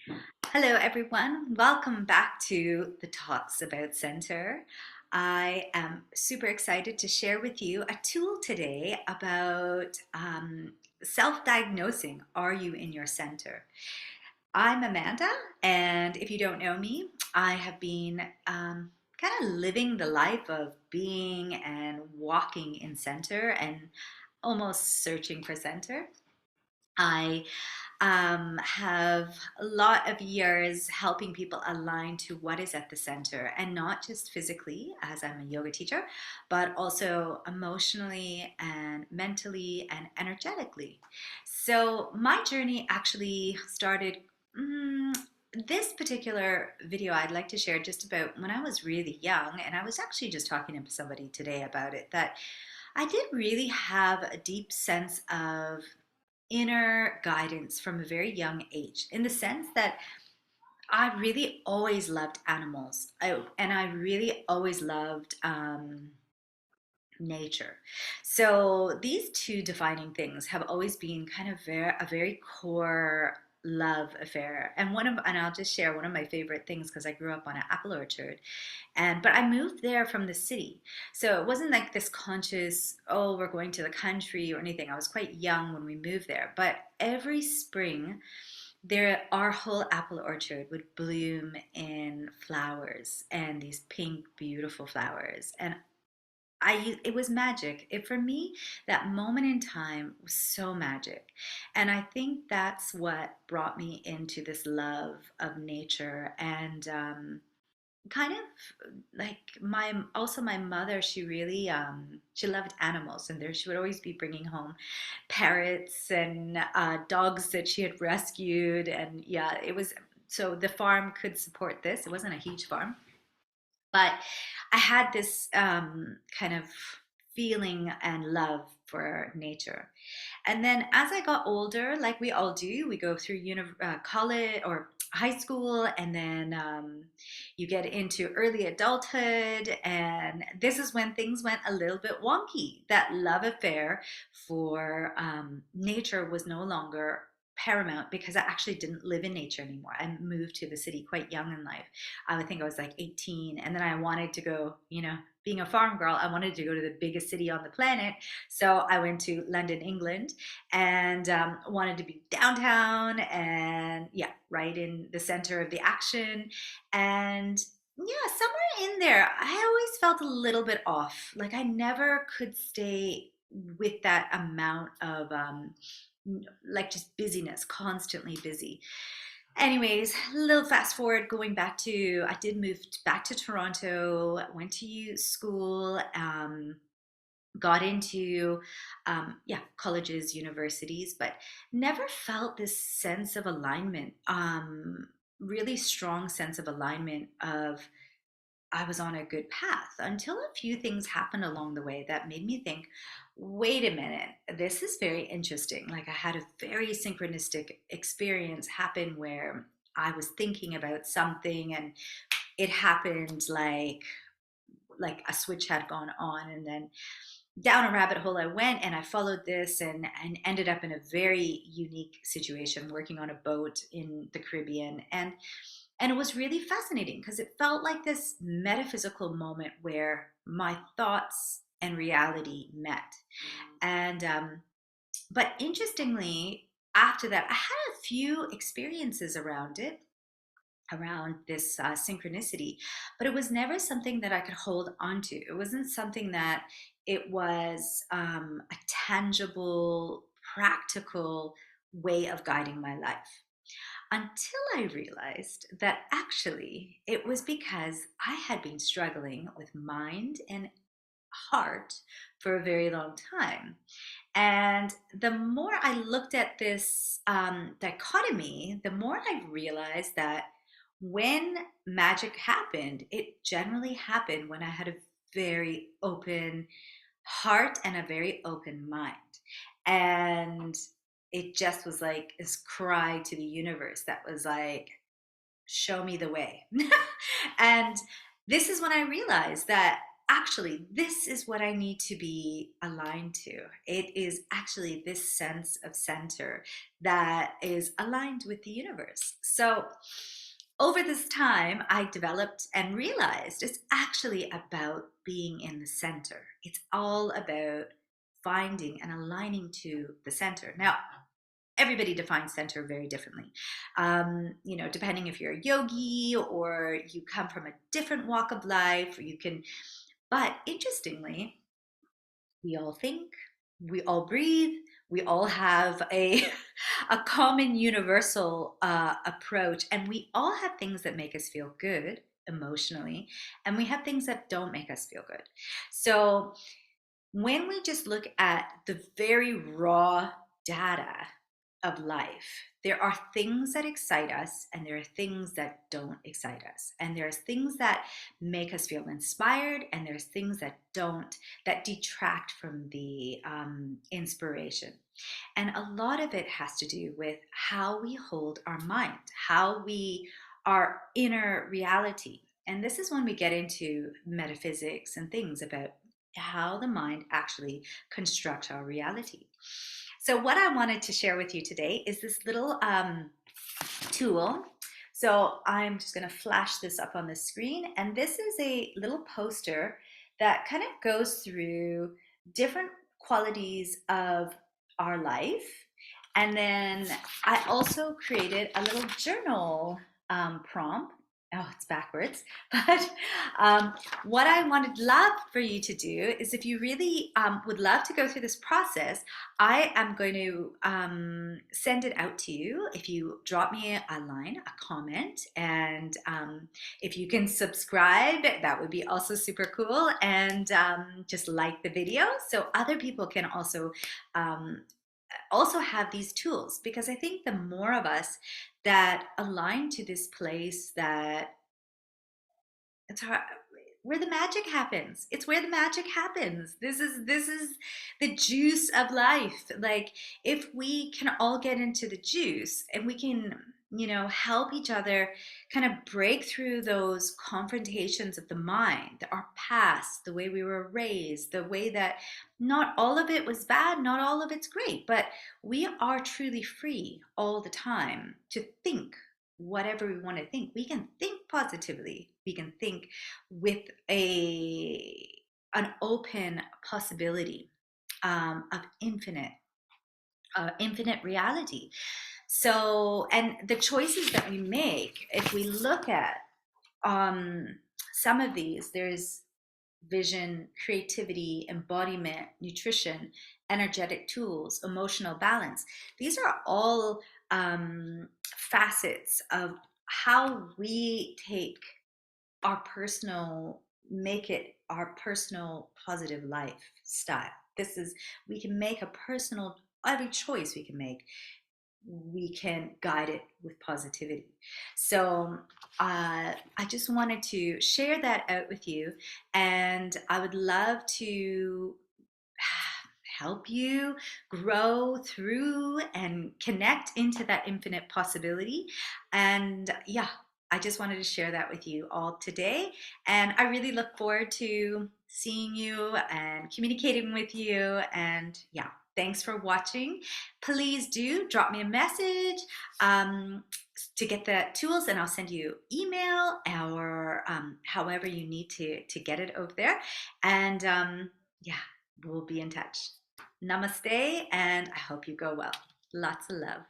Hello, everyone. Welcome back to the Talks About Center. I am super excited to share with you a tool today about self diagnosing. Are you in your center? I'm Amanda, and if you don't know me, I have been kind of living the life of being and walking in center and almost searching for center. I have a lot of years helping people align to what is at the center, and not just physically, as I'm a yoga teacher, but also emotionally and mentally and energetically. So, my journey actually started. mm, this particular video I'd like to share just about when I was really young, and I was actually just talking to somebody today about it, that I did really have a deep sense of inner guidance from a very young age, in the sense that I really always loved animals. And I really always loved nature. So these two defining things have always been kind of a very core love affair. And I'll just share one of my favorite things, because I grew up on an apple orchard, and but I moved there from the city. So it wasn't like this conscious, oh, we're going to the country or anything. I was quite young when we moved there. But every spring, our whole apple orchard would bloom in flowers, and these pink, beautiful flowers. And it was magic. For me, that moment in time was so magic. And I think that's what brought me into this love of nature. And kind of like my mother, she really she loved animals, and there she would always be bringing home parrots and dogs that she had rescued. And yeah, it was, so the farm could support this. It wasn't a huge farm, but I had this kind of feeling and love for nature. And then as I got older, like we all do, we go through college or high school, and then you get into early adulthood. And this is when things went a little bit wonky. That love affair for nature was no longer paramount, because I actually didn't live in nature anymore. I moved to the city quite young in life. I would think I was like 18. And then I wanted to go, being a farm girl, I wanted to go to the biggest city on the planet. So I went to London, England, and wanted to be downtown and, yeah, right in the center of the action. And yeah, somewhere in there, I always felt a little bit off. Like I never could stay with that amount of like just busyness, constantly busy. Anyways, a little fast forward, going back to, I did move back to Toronto, went to school, got into yeah, colleges, universities, but never felt this sense of alignment, really strong sense of alignment of I was on a good path, until a few things happened along the way that made me think, wait a minute, this is very interesting. Like I had a very synchronistic experience happen where I was thinking about something, and it happened like a switch had gone on, and then down a rabbit hole I went, and I followed this, and ended up in a very unique situation working on a boat in the Caribbean. And it was really fascinating, because it felt like this metaphysical moment where my thoughts and reality met. And but interestingly, after that, I had a few experiences around it, around this synchronicity, but it was never something that I could hold on to. It wasn't something that it was a tangible, practical way of guiding my life, until I realized that actually it was because I had been struggling with mind and heart for a very long time. And the more I looked at this dichotomy, the more I realized that when magic happened, it generally happened when I had a very open heart and a very open mind. And it just was like this cry to the universe that was like, show me the way. And this is when I realized that actually, this is what I need to be aligned to. It is actually this sense of center that is aligned with the universe. So, over this time, I developed and realized it's actually about being in the center. It's all about finding and aligning to the center. Now, everybody defines center very differently. Depending if you're a yogi or you come from a different walk of life, or you can, but interestingly, we all think, we all breathe, we all have a a common universal approach, and we all have things that make us feel good emotionally, and we have things that don't make us feel good. So when we just look at the very raw data of life, there are things that excite us and there are things that don't excite us. And there's things that make us feel inspired and there's things that don't, that detract from the inspiration. And a lot of it has to do with how we hold our mind, how we, our inner reality. And this is when we get into metaphysics and things about how the mind actually constructs our reality. So, what I wanted to share with you today is this little tool. So, I'm just going to flash this up on the screen. And this is a little poster that kind of goes through different qualities of our life. And then I also created a little journal prompt. Oh, it's backwards. But what I wanted love for you to do is if you really would love to go through this process, I am going to send it out to you. If you drop me a line, a comment, and if you can subscribe, that would be also super cool. And just like the video so other people can um, also have these tools, because I think the more of us that align to this place that it's hard, where the magic happens. It's where the magic happens. This is the juice of life. Like if we can all get into the juice and we can, help each other kind of break through those confrontations of the mind, our past, the way we were raised, the way that not all of it was bad, not all of it's great, but we are truly free all the time to think whatever we want to think. We can think positively. We can think with an open possibility of infinite reality. So, and the choices that we make, if we look at um, some of these, there's vision, creativity, embodiment, nutrition, energetic tools, emotional balance. These are all facets of how we take our personal, make it our personal positive lifestyle. This is, we can make a personal, every choice we can make, we can guide it with positivity. So I just wanted to share that out with you, and I would love to help you grow through and connect into that infinite possibility. And yeah, I just wanted to share that with you all today. And I really look forward to seeing you and communicating with you. And yeah, thanks for watching. Please do drop me a message to get the tools, and I'll send you email or however you need to get it over there. And yeah, we'll be in touch. Namaste, and I hope you go well. Lots of love.